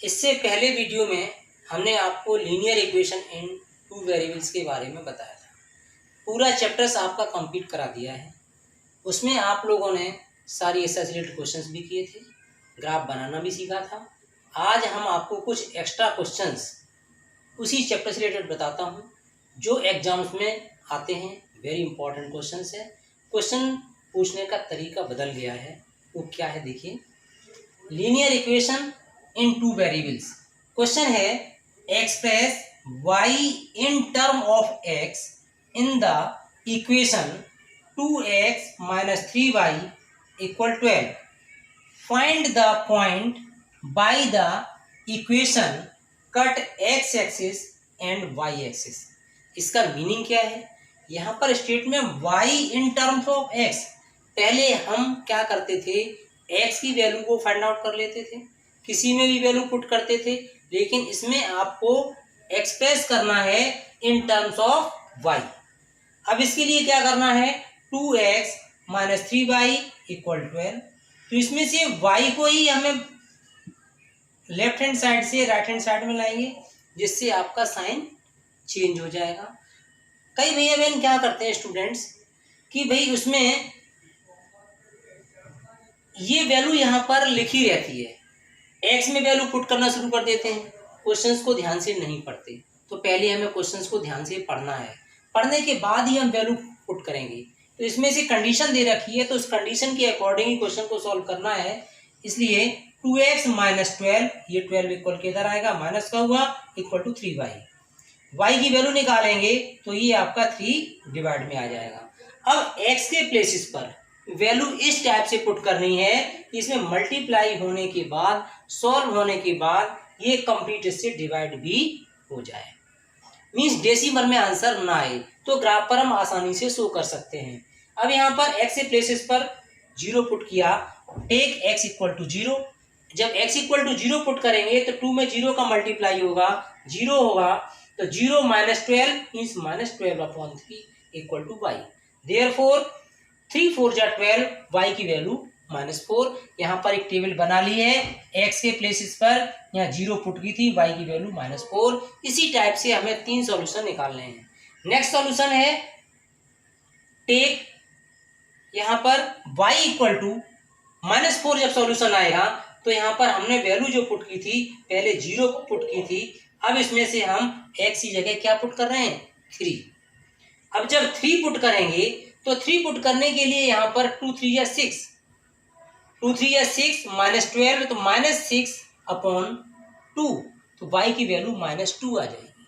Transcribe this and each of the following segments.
इससे पहले वीडियो में हमने आपको linear equation in two variables के बारे में बताया था। पूरा चैप्टर्स आपका कंप्लीट करा दिया है। उसमें आप लोगों ने सारी इससे रिलेटेड क्वेश्चंस भी किए थे, ग्राफ बनाना भी सीखा था। आज हम आपको कुछ एक्स्ट्रा क्वेश्चंस उसी चैप्टर से रिलेटेड बताता हूँ जो एग्जाम्स में आते हैं। वेरी इंपॉर्टेंट क्वेश्चंस है। क्वेश्चन पूछने का तरीका बदल गया है। वो क्या है देखिए, linear equation in two variables. Question है express y in term of x in the equation 2x - 3y = 12. Find the point by the equation cut x axis and y axis. इसका मीनिंग क्या है? यहाँ पर स्टेट में y in terms of x। पहले हम क्या करते थे, x की वैल्यू को फाइंड आउट कर लेते थे, किसी में भी वैल्यू पुट करते थे, लेकिन इसमें आपको एक्सप्रेस करना है इन टर्म्स ऑफ y। अब इसके लिए क्या करना है, 2x - 3y = 12। तो इसमें से y को ही हमें लेफ्ट हैंड साइड से राइट हैंड साइड में लाएंगे, जिससे आपका साइन चेंज हो जाएगा। कई भैया बहन क्या करते हैं स्टूडेंट्स कि भाई उसमें ये वैल्यू यहाँ पर लिखी रहती है, एक्स में वैल्यू पुट करना शुरू कर देते हैं, क्वेश्चंस को ध्यान से नहीं पढ़ते। तो पहले हमें क्वेश्चंस को ध्यान से पढ़ना है, पढ़ने के बाद ही हम वैल्यू पुट करेंगे। तो इसमें से कंडीशन दे रखी है, तो उस कंडीशन के अकॉर्डिंग ही क्वेश्चन को सॉल्व करना है। इसलिए 2x - 12, ये 12 इक्वल के इधर आएगा, माइनस का हुआ, = 3y। y की वैल्यू निकालेंगे तो ये आपका 3 डिवाइड में आ जाएगा। अब x के प्लेसेस पर वैल्यू इस टाइप से पुट करनी है, इसमें मल्टीप्लाई होने के बाद, सॉल्व होने के बाद ये कंप्लीट इससे डिवाइड भी हो जाए, मीन्स डेसिमल में आंसर ना आए, तो ग्राफ पर हम आसानी से शो कर सकते हैं। अब यहाँ पर x के प्लेसेस पर 0 पुट किया, टेक x = 0। जब x = 0 पुट करेंगे तो 2 में 0 का मल्टीप्लाई होगा, 0 होगा, तो 0 - 12 मीन्स -12/3 = y। देयरफॉर 3 4 जा 12, y की वैल्यू -4। यहाँ पर एक टेबल बना ली है, x के प्लेसेस पर यहाँ 0 पुट की थी, y की वैल्यू -4। इसी टाइप से हमें 3 सॉल्यूशन निकालने हैं। नेक्स्ट सॉल्यूशन है टेक, यहाँ पर y = -4। जब सॉल्यूशन आएगा तो यहाँ पर हमने वैल्यू जो पुट की थी, पहले 0 को पुट की थी, अब इसमें से हम x की जगह क्या पुट कर रहे हैं, 3। अब जब 3 पुट करेंगे तो 3 पुट करने के लिए यहाँ पर 2 3 या 6, 2 3 या 6 -12, तो -6/2, तो y की वैल्यू -2 आ जाएगी।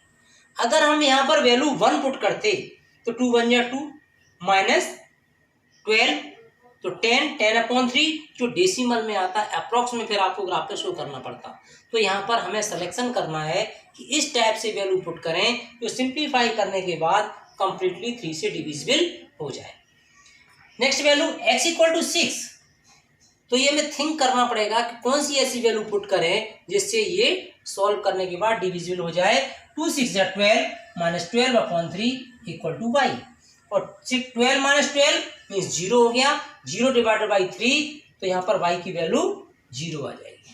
अगर हम यहाँ पर वैल्यू 1 पुट करते तो 2 1 या 2, -12, तो 10/3, जो डेसिमल में आता है अप्रॉक्स में फिर आपको ग्राफ पे शो करना पड़ता। तो यहाँ पर हमें सिलेक्शन करना है कि इस टाइप से वैल्यू पुट करें तो सिंप्लीफाई करने के बाद कंप्लीटली 3 से डिविजिबल हो जाए। नेक्स्ट वैल्यू x = 6, तो ये हमें थिंक करना पड़ेगा कि कौन सी ऐसी वैल्यू पुट करें जिससे ये सॉल्व करने के बाद डिविजिबल हो जाए। 2 6 जा 12, -12/3 = y, और 12 - 12 मीन्स 0 हो गया, 0 / 3, तो यहाँ पर y की वैल्यू 0 आ जाएगी।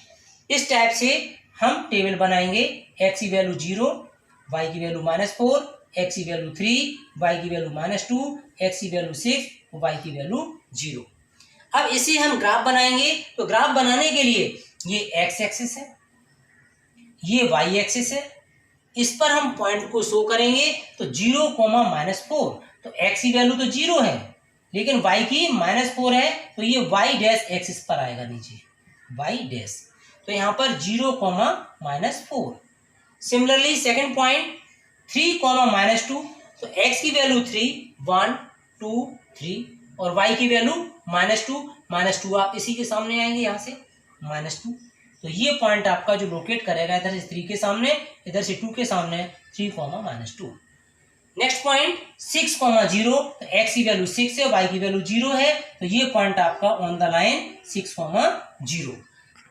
इस टाइप से हम टेबल बनाएंगे, x की वैल्यू 0, y की वैल्यू -4, x की वैल्यू 3, y की वैल्यू -2, x की वैल्यू 6, y की वैल्यू 0। अब इसे हम ग्राफ बनाएंगे, तो ग्राफ बनाने के लिए ये x एक्सिस है, ये y एक्सिस है, इस पर हम पॉइंट को शो करेंगे। तो 0, -4, तो x की वैल्यू तो 0 है, लेकिन y की -4 है, तो ये y' एक्सिस पर आएगा नीचे, y'। तो यहाँ पर 0, -4। सिमिलरली सेकेंड पॉइंट 3, -2, तो x की वैल्यू 3, 1 2 3, और y की वैल्यू -2, आप इसी के सामने आएंगे, यहाँ से -2, तो ये पॉइंट आपका जो लोकेट करेगा इधर से 3 के सामने, इधर से 2 के सामने, 3, -2। नेक्स्ट पॉइंट 6, 0, तो x की वैल्यू 6 है, y की वैल्यू 0 है, तो ये पॉइंट आपका on the line 6, 0।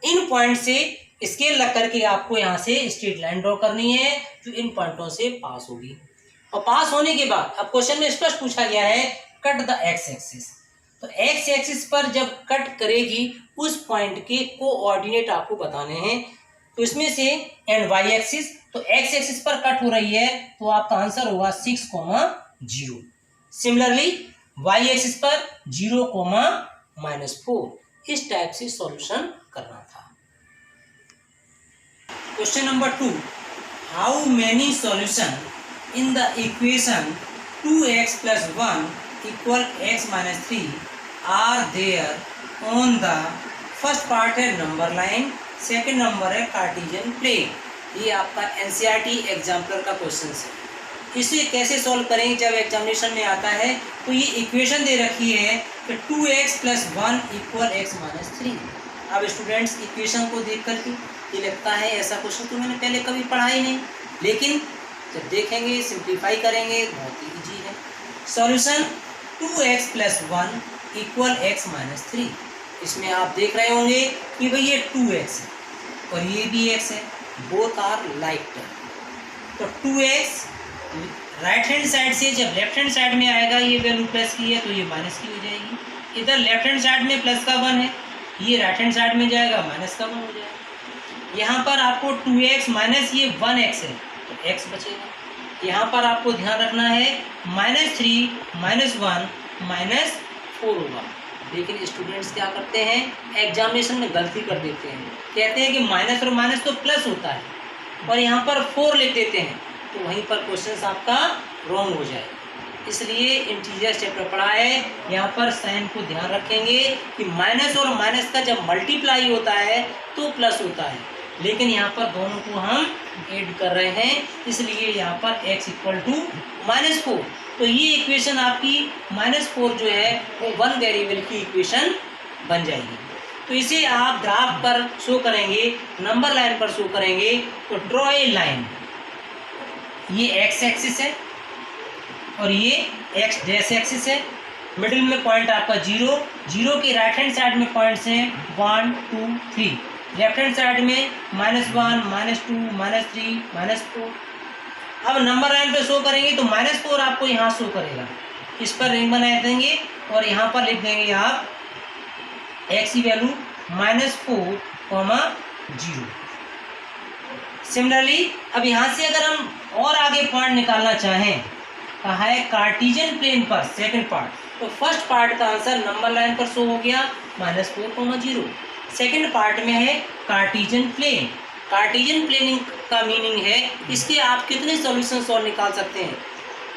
In point से स्केल लग करके आपको यहाँ से स्ट्रेट लाइन ड्रॉ करनी है जो इन पॉइंटों से पास होगी। और पास होने के बाद अब क्वेश्चन में स्पष्ट पूछा गया है कट द x एक्सिस, तो x एक्सिस पर जब कट करेगी उस पॉइंट के कोऑर्डिनेट आपको बताने हैं। तो इसमें से एंड वाई एक्सिस, तो एक्स एक्सिस पर कट हो रही है तो आपका आंसर होगा 6,0। सिमिलरली वाई एक्सिस पर 0,-4। इस टाइप से सॉल्यूशन करना था। Question number 2, how many solution in the equation 2x + 1 = x - 3 are there on the first part है नंबर लाइन, सेकंड नंबर है कार्टेशियन प्लेन। ये आपका एनसीईआरटी एग्जाम्पलर का क्वेश्चन है। इसे कैसे सॉल्व करेंगे जब एग्जामिनेशन में आता है, तो ये इक्वेशन दे रखी है कि 2x + 1 = x - 3। अब स्टूडेंट्स इक्वेशन को देख करके ये लगता है ऐसा क्वेश्चन तो मैंने पहले कभी पढ़ा ही नहीं, लेकिन जब देखेंगे सिंप्लीफाई करेंगे बहुत ही ईजी है। Solution 2x + 1 = x - 3। इसमें आप देख रहे होंगे कि भाई ये 2x है और ये भी x है, बोथ आर लाइक टर्म। तो 2x राइट हैंड साइड से जब लेफ्ट हैंड साइड में आएगा ये वैल्यू प्लस की है तो ये माइनस की हो जाएगी। इधर लेफ्ट हैंड साइड में प्लस का 1 है, ये राइट हैंड साइड में जाएगा माइनस का 1 हो जाएगा। यहाँ पर आपको 2x माइनस ये 1x है तो x बचेगा। यहाँ पर आपको ध्यान रखना है -3 - 1 -4 होगा। लेकिन स्टूडेंट्स क्या करते हैं, एग्जामिनेशन में गलती कर देते हैं, कहते हैं कि माइनस और माइनस तो प्लस होता है और यहाँ पर 4 लिख देते हैं, तो वहीं पर क्वेश्चन आपका रॉन्ग हो जाए। इसलिए इंटीजर चैप्टर पढ़ा है, यहाँ पर साइन को ध्यान रखेंगे कि माइनस और माइनस का जब मल्टीप्लाई होता है तो प्लस होता है, लेकिन यहाँ पर दोनों को हम ऐड कर रहे हैं, इसलिए यहाँ पर x = -4। तो ये इक्वेशन आपकी -4 जो है वो 1 वेरिएबल की इक्वेशन बन जाएगी। तो इसे आप ग्राफ पर शो करेंगे, नंबर लाइन पर शो करेंगे। तो ड्रॉ ए लाइन, ये x एक्सिस है और ये x डैश एक्सिस है, मिडिल में पॉइंट आपका 0 के राइट हैंड साइड में पॉइंट्स हैं 1 2 3, लेफ्ट हैंड साइड में -1 -2 -3 -4। अब नंबर लाइन पे शो करेंगे तो -4 आपको यहाँ शो करेगा, इस पर रिंग बना देंगे और यहाँ पर लिख देंगे आप x की वैल्यू -4, 0। सिमिलरली अब यहाँ से अगर हम और आगे पॉइंट निकालना चाहें, कहा है कार्टेशियन प्लेन पर सेकंड पार्ट, तो फर्स्ट पार्ट का आंसर नंबर लाइन पर शो हो गया -4, 0। सेकंड पार्ट में है कार्टेशियन प्लेन। कार्टेशियन प्लेनिंग का मीनिंग है इसके आप कितने सॉल्यूशन सॉल्व निकाल सकते हैं,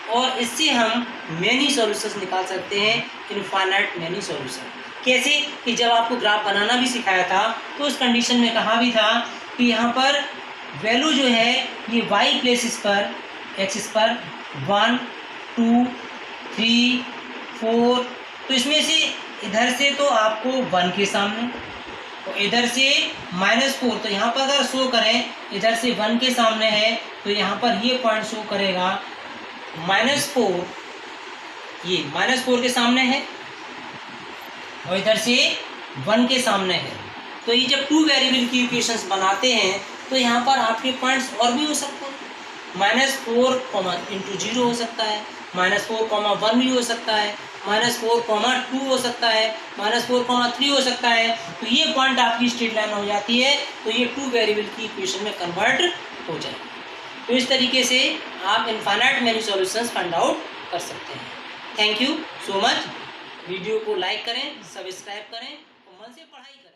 और इससे हम मैनी सॉल्यूशंस निकाल सकते हैं, इनफाइनाइट मैनी सॉल्यूशन। कैसे कि जब आपको ग्राफ बनाना भी सिखाया था तो उस कंडीशन में कहा भी था कि यहाँ पर वैल्यू जो है ये y प्लेसिस पर एक्सिस पर 1 2 3 4, तो इसमें से इधर से तो आपको 1 के सामने, तो इधर से -4, तो यहाँ पर अगर शो करें इधर से 1 के सामने है तो यहाँ पर ये पॉइंट शो करेगा -4, ये -4 के सामने है और इधर से 1 के सामने है। तो ये जब 2 वेरिएबल की इक्वेशंस बनाते हैं तो यहाँ पर आपके पॉइंट्स और भी हो सकते हैं, -4, × 0 हो सकता है, -4, 1 भी हो सकता है, -4, 2 हो सकता है, -4, 3 हो सकता है। तो ये पॉइंट आपकी स्ट्रेट लाइन हो जाती है, तो ये 2 वेरिएबल की इक्वेशन में कन्वर्ट हो जाए। तो इस तरीके से आप infinite many solutions find out कर सकते हैं। Thank you so much. Video को लाइक करें, सब्सक्राइब करें और मन से पढ़ाई करें।